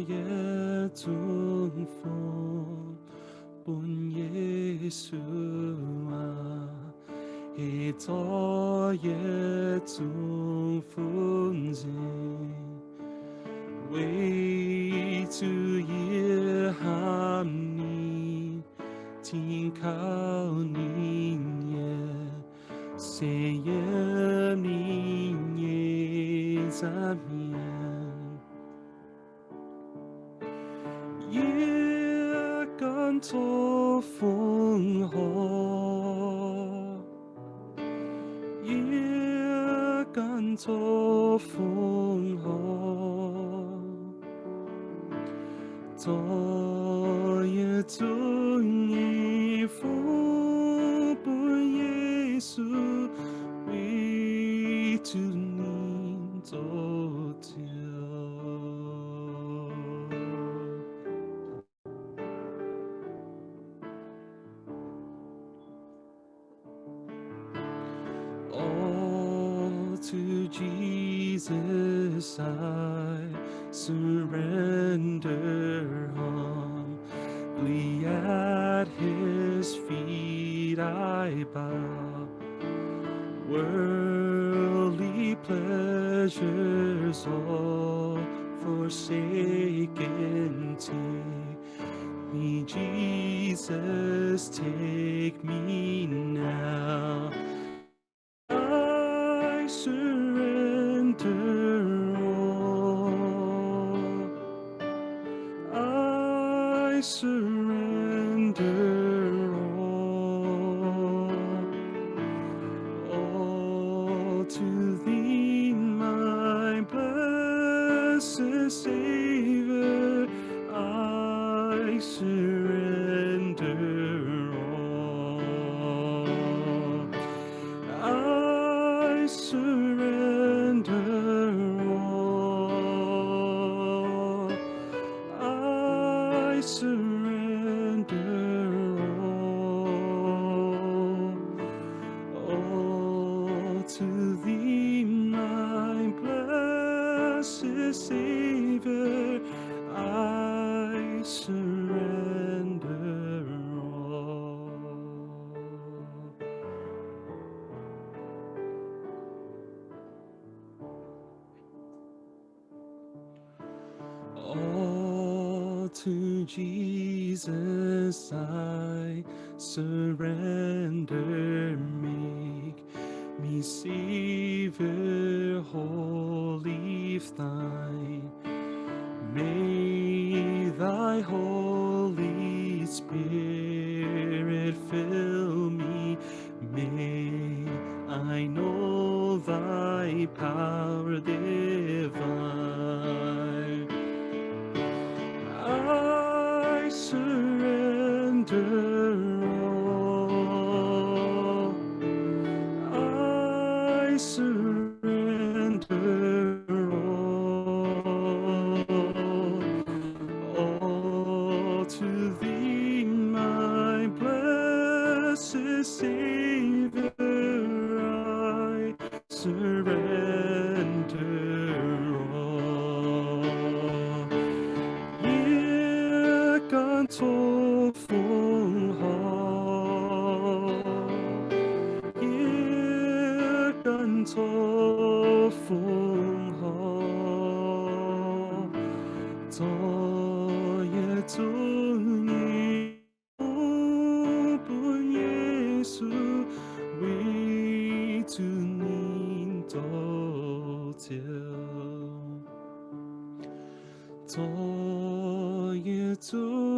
也Zungv Bun Yesu ฒะ也Zungv Fungx为主耶和你听靠你耶谁也你也在面也敢做风河也敢做风河昨夜Zungv Fungx Bun Yesu为主你做酒All to Jesus I surrender humbly at his feet I bow worldly pleasures all forsaken take me Jesus take me now I surrender all I surrender all to thee my blessed Savior I surrender all I surrender all I surrender all to thee my blessed Savior I surrender all to Jesus I surrender make me Savior wholly thine may thy Holy Spirit fill me may I know thy power divine I surrender all I surrender all to thee my blessed Savior I surrender all也敢做风河也敢做风河昨夜Zungv Bun Yesu为主你做酒昨夜Zungv